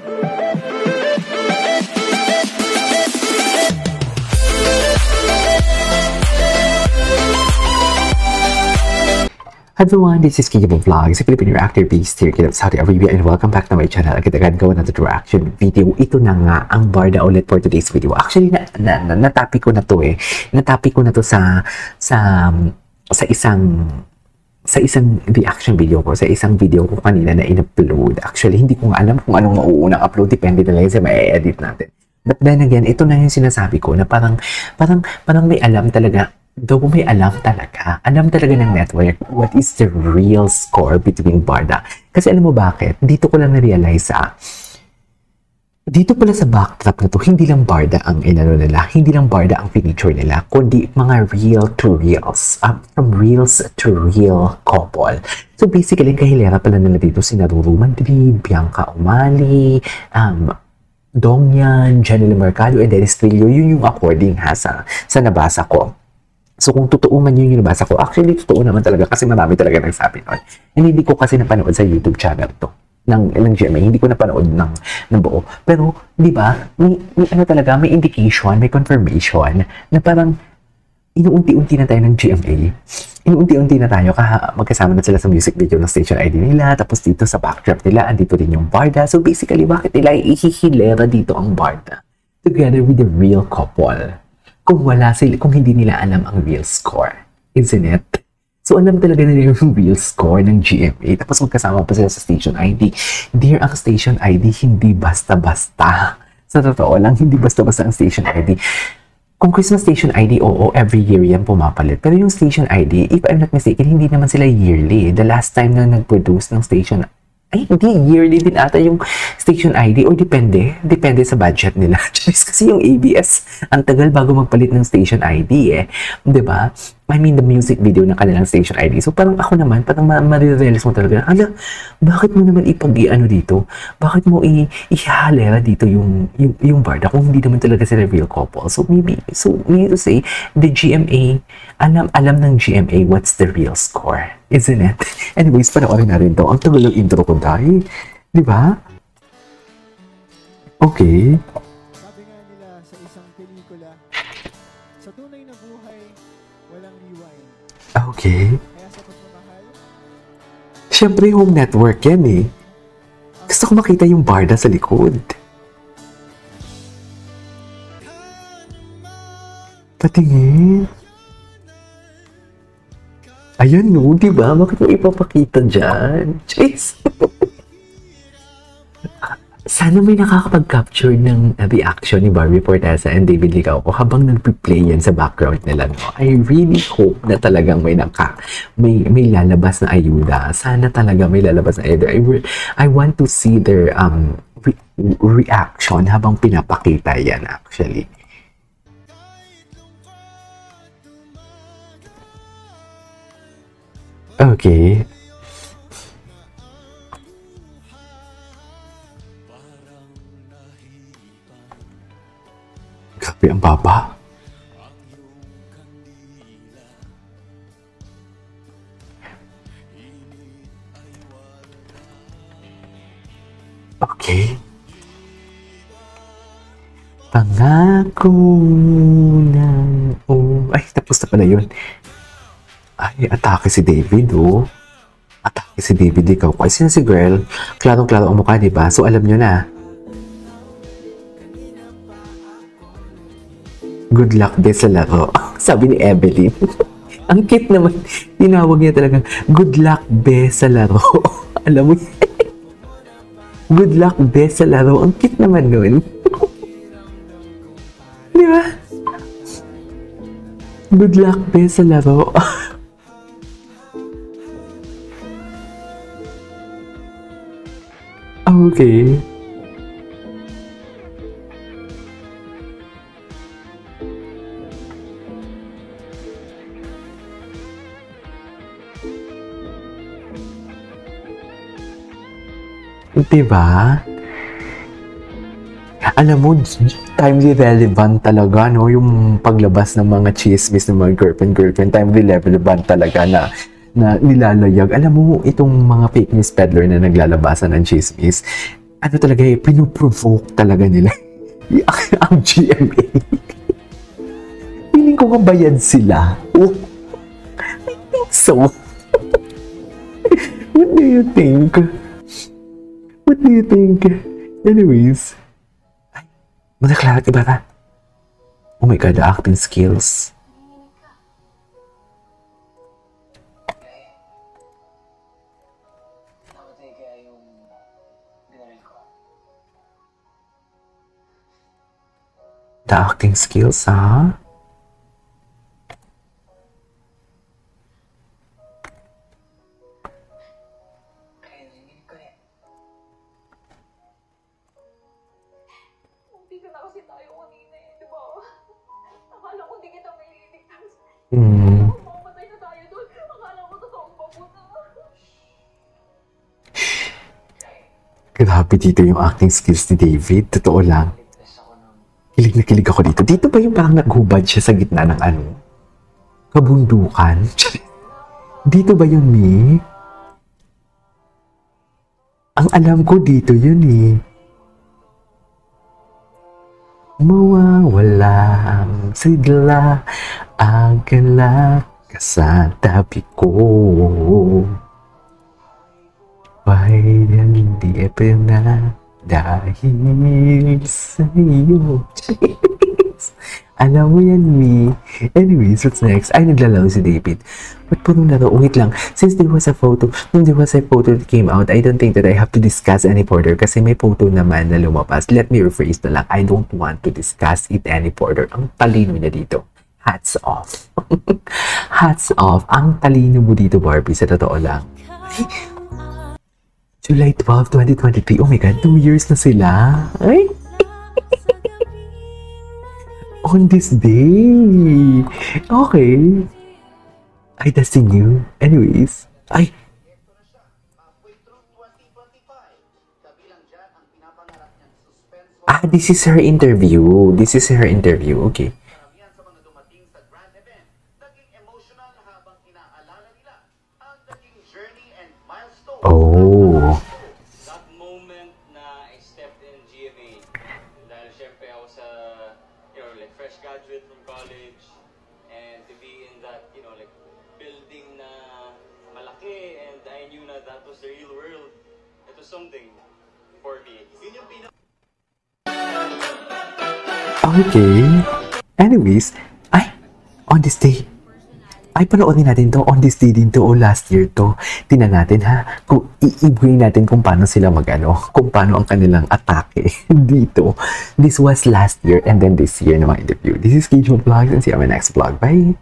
Hi everyone, this is Kiki Vlogs, a Filipino reactor based here in Saudi Arabia, and welcome back to my channel. Agad gawa natin reaction video. Ito na nga ang Barda ulit for today's video. Actually, na-topic ko na to eh. Na-topic ko na to sa isang reaction video ko, sa isang video ko kanina na in-upload. Actually, hindi ko nga alam kung anong mauunang upload, depende na lang sa may-edit natin. But then again, ito na yung sinasabi ko na parang may alam talaga. Though may alam talaga ng network what is the real score between Barda. Kasi alam mo bakit? Dito ko lang na-realize dito pala sa backdrop na to, hindi lang Barda ang inano nila, hindi lang Barda ang feature nila, kundi mga real to reals, from reals to real couple. So basically, kahilera pala nila dito si Ruru Madrid, Bianca Umali, Dongyan, Janelle Mercado, and Dennis Trillo. Yun yung according sa nabasa ko. So kung totoo man yun yung nabasa ko, actually totoo naman talaga kasi marami talaga nagsabi nun. And hindi ko kasi napanood sa YouTube channel to ng GMA, hindi ko napanood ng buo. Pero di ba, may ano talaga, may indication, may confirmation na parang inuunti-unti na tayo ng GMA. Inuunti-unti na tayo magkasama na sila sa music video ng station ID nila, tapos dito sa backdrop nila, andito rin yung Barda. So basically, bakit nila ihihilera dito ang Barda together with the real couple? Kung hindi nila alam ang real score, isn't it? So alam talaga nila yung real score ng GMA, tapos magkasama pa sila sa station ID. Dear, ang station ID hindi basta-basta. Sa totoo lang, hindi basta-basta ang station ID. Kung Christmas station ID, oo, every year yan pumapalit. Pero yung station ID, if I'm not mistaken, hindi naman sila yearly. The last time na nag-produce ng station hindi, yearly din ata yung station ID or depende sa budget nila. Kasi yung ABS, ang tagal bago magpalit ng station ID eh. Diba? I mean, the music video ng kanilang station ID. So parang ako naman, parang marirealize mo talaga, bakit mo naman ipag-i-ano dito? Bakit mo ihalera dito yung Barda kung hindi naman talaga sila real couple? So maybe to say, the GMA, alam ng GMA what's the real score. Isn't it? Anyways, panoorin na rin to. Ang tagal ng intro ko dahil. Di ba? Okay. Sabi nga nila sa isang pelikula, sa tunay na buhay, walang rewind. Okay. Kaya sa pagmamahal, Siyempre, home network yan eh. Gusto ko makita yung Barda sa likod. Patingin. Ayan no, di ba? Bakit mo ipapakita dyan? Jeez. Sana may nakakapag-capture ng reaction ni Barbie Forteza and David Licauco habang nag-play yan sa background nila. No? I really hope na talagang may lalabas na ayuda. Sana talaga may lalabas na ayuda. I want to see their reaction habang pinapakita yan actually. Okay. Grabe ang baba. Okay. Pangako ng... Ay, tapos na pala yun. Ay, atake si David, oh. Atake si David, ikaw. Ay, sino si girl? Klarong-klaro ang mukha, diba? So, alam nyo na. Good luck, be sa laro. Sabi ni Evelyn. Ang cute naman. Tinawag niya talagang, good luck, be sa laro. Alam mo yun? Good luck, be sa laro. Ang cute naman nun. Diba? Good luck, be sa laro. Okay. Diba? Alam mo, timely relevant talaga, no? Yung paglabas ng mga chismis ng mga girlfriend, timely relevant talaga na nilalayag. Alam mo, itong mga fake news peddler na naglalabasan ng chismis, ano talaga eh, pinuprovoke talaga nila ang GMA. Feeling ko mabayad sila. Oh, I think so. What do you think? What do you think? Anyways. Ay, Madaklara Ibarra. Oh my God, the acting skills. The acting skills, ha? Hmm. Grabe dito yung acting skills ni David. Totoo lang. Kilig na kilig ako dito. Dito ba yung parang naghubad siya sa gitna ng ano? Kabundukan? Dito ba yun, Mi? Ang alam ko dito yun eh. Mawawala ang sigla, agala ka sa tabi ko. Bahit hindi na dahil sa iyo. Alam mo yan, Mi. Anyways, what's next? Ay, naglalaw si David. Ba't puro laro? Wait lang. Since there was a photo, nung there was a photo that came out, I don't think that I have to discuss any further kasi may photo naman na lumabas. Let me rephrase na lang. I don't want to discuss it any further. Ang talino niya dito. Hats off. Hats off. Ang talino mo dito, Barbie. Sa totoo lang. July 12, 2023. Oh my God, 2 years na sila. Ay! On this day. Okay. Ay, that's the new. Anyways. Ay. Ah, this is her interview. This is her interview. Okay. Oh. That moment na I stepped in GMA, dahil syempre I was like fresh graduate from college, and to be in that, like building na malaki, and I knew na that was the real world. It was something for me. Yun yung Okay. Anyways, ay, on this day, ay, panoorin natin to. On this day din to o last year to. Tingnan natin ha. Kung i-bring natin kung paano sila kung paano ang kanilang atake dito. This was last year and then this year na mga interview. This is Cage Vlogs and see you on my next vlog. Bye!